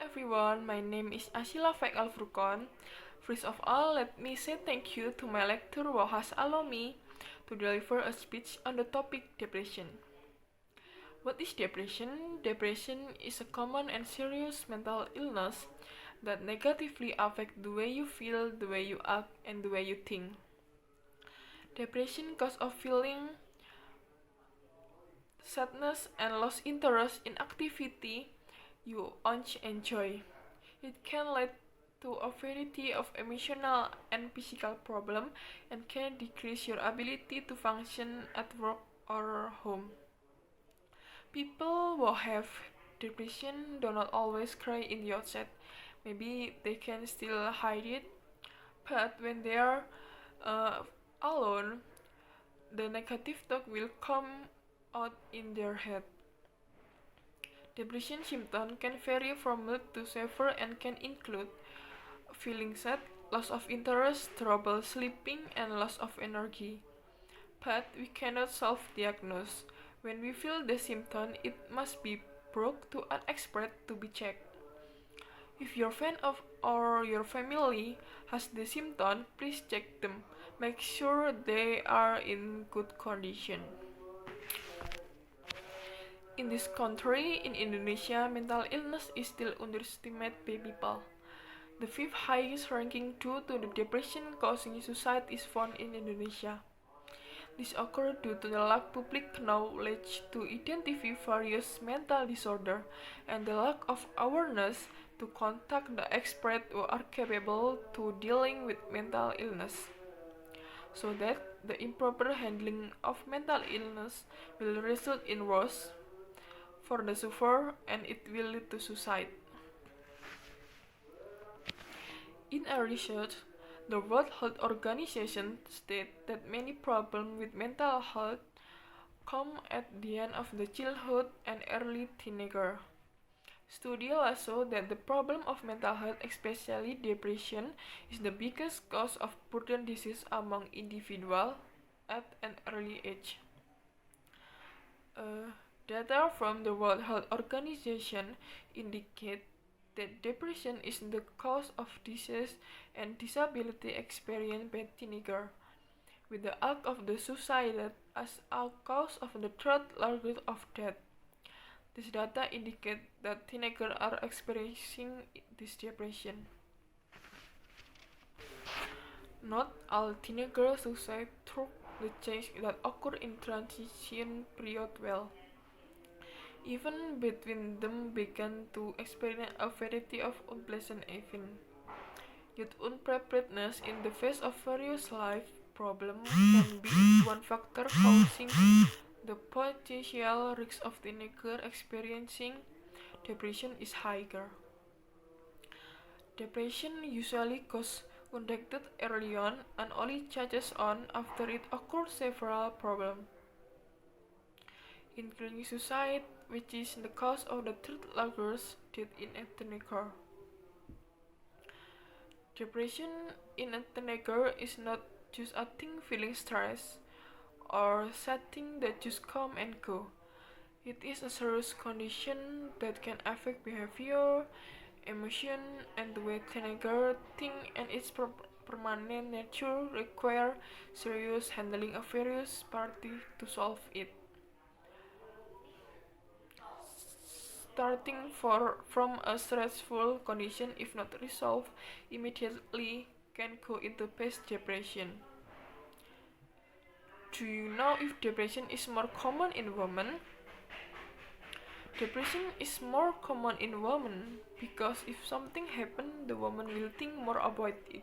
everyone, my name is Ashyla Faiq. First of all, let me say thank you to my lecturer who has allowed me to deliver a speech on the topic depression. What is depression? Depression is a common and serious mental illness that negatively affects the way you feel, the way you act, and the way you think. Depression causes of feeling sadness and lost interest in activity you once enjoy. It can lead to a variety of emotional and physical problems and can decrease your ability to function at work or home. People who have depression do not always cry in the outset. Maybe they can still hide it, but when they are uh, alone, the negative talk will come out in their head. Depression symptoms can vary from mild to severe and can include feeling sad, loss of interest, trouble sleeping, and loss of energy. But we cannot self-diagnose. When we feel the symptom, it must be brought to an expert to be checked. If your friend or your family has the symptom, please check them. Make sure they are in good condition. In this country, in Indonesia, mental illness is still underestimated by people. The fifth highest ranking due to the depression causing suicide is found in Indonesia. This occurs due to the lack of public knowledge to identify various mental disorders and the lack of awareness to contact the experts who are capable to dealing with mental illness. So that the improper handling of mental illness will result in worse for the sufferer and it will lead to suicide. In a research, the World Health Organization states that many problems with mental health come at the end of the childhood and early teenager. Studies also that the problem of mental health, especially depression, is the biggest cause of burden disease among individuals at an early age. Data from the World Health Organization indicate that depression is the cause of disease and disability experienced by teenagers, with the act of the suicide as a cause of the third largest of death. This data indicate that teenagers are experiencing this depression. Not all teenagers suicide through the change that occur in transition period well. Even between them began to experience a variety of unpleasant events. Youth unpreparedness in the face of various life problems can be one factor causing the potential risk of teenagers experiencing depression is higher. Depression usually goes undetected early on and only changes on after it occurs several problems, including suicide, which is the cause of the third largest death in a teenager. Depression in a teenager is not just a thing feeling stress or sad thing that just come and go. It is a serious condition that can affect behavior, emotion, and the way teenagers think, and its permanent nature require serious handling of various parties to solve it. Starting from a stressful condition, if not resolved immediately, can go into past depression. Do you know if depression is more common in women? Depression is more common in women because if something happens, the woman will think more about it.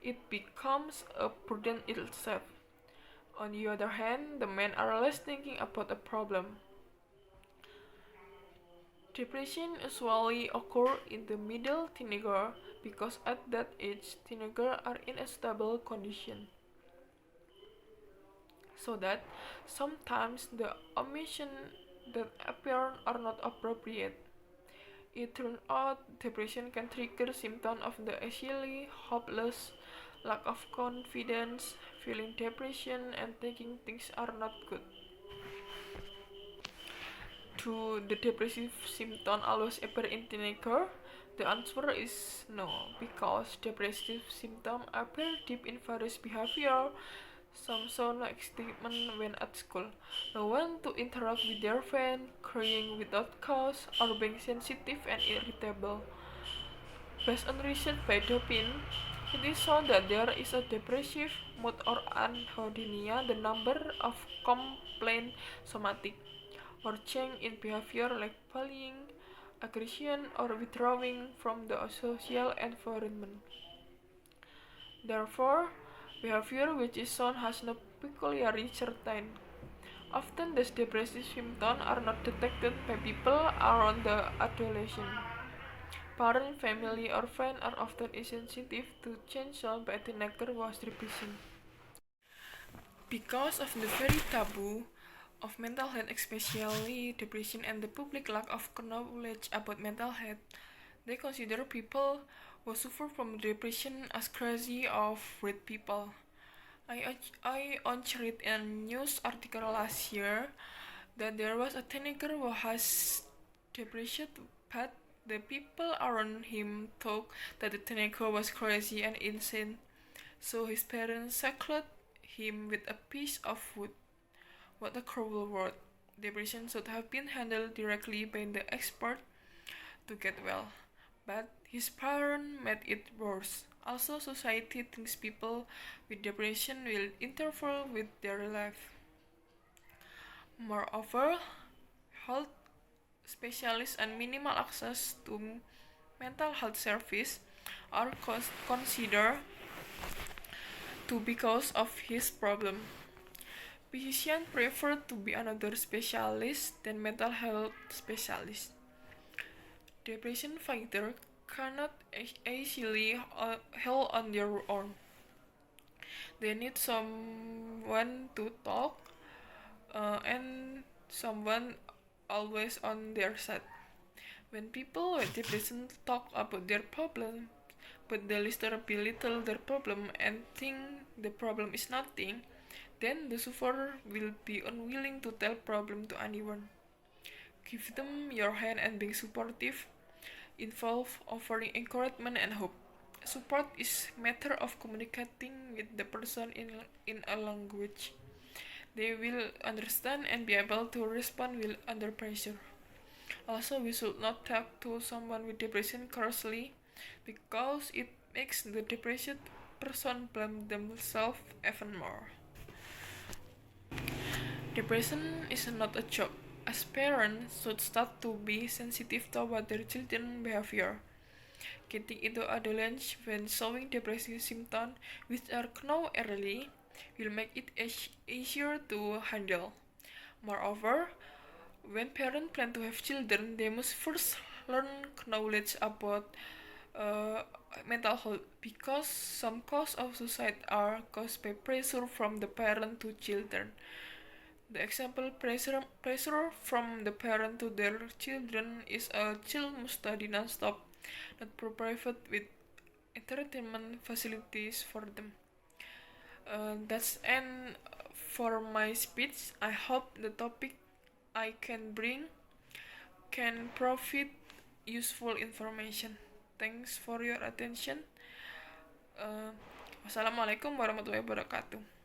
It becomes a burden itself. On the other hand, the men are less thinking about a problem. Depression usually occurs in the middle teenager because at that age, teenagers are in a stable condition. So that sometimes the emotions that appear are not appropriate. It turns out depression can trigger symptoms of the anxiety, hopeless, lack of confidence, feeling depression, and thinking things are not good. Do the depressive symptoms always appear in teenagers? The answer is no, because depressive symptoms appear deep in various behavior. Some sound like statement when at school, no one to interact with their friend, crying without cause, or being sensitive and irritable. Based on research by Dopin, it is shown that there is a depressive mood or anhedonia, the number of complaint somatic, or change in behavior like bullying, aggression, or withdrawing from the social environment. Therefore, behavior which is shown has no peculiarly certain. Often these depressive symptoms are not detected by people around the adolescent. Parents, family, or friends are often insensitive to change shown by teenager was depression. Because of the very taboo of mental health, especially depression, and the public lack of knowledge about mental health, they consider people who suffer from depression as crazy or weird people. I once read in a news article last year that there was a teenager who has depression, but the people around him thought that the teenager was crazy and insane, so his parents shackled him with a piece of wood. What a cruel word. Depression should have been handled directly by the expert to get well, but his parents made it worse. Also, society thinks people with depression will interfere with their life. Moreover, health specialists and minimal access to mental health service are considered to be cause of his problem. Physicians prefer to be another specialist than mental health specialist. Depression fighters cannot easily heal on their own. They need someone to talk and someone always on their side. When people with depression talk about their problem, but the listener belittle their problem and think the problem is nothing, then the sufferer will be unwilling to tell problem to anyone. Give them your hand and being supportive involve offering encouragement and hope. Support is matter of communicating with the person in a language they will understand and be able to respond well under pressure. Also, we should not talk to someone with depression crossly because it makes the depressed person blame themselves even more. Depression is not a joke, as parents should start to be sensitive toward their children's behavior. Getting into adolescence when showing depressive symptoms, which are known early, will make it easier to handle. Moreover, when parents plan to have children, they must first learn knowledge about uh, mental health because some causes of suicide are caused by pressure from the parent to children. The example pressure from the parent to their children is a child must study non-stop, not provided with entertainment facilities for them. That's end for my speech. I hope the topic I can bring can provide useful information. Thanks for your attention. Wassalamualaikum warahmatullahi wabarakatuh.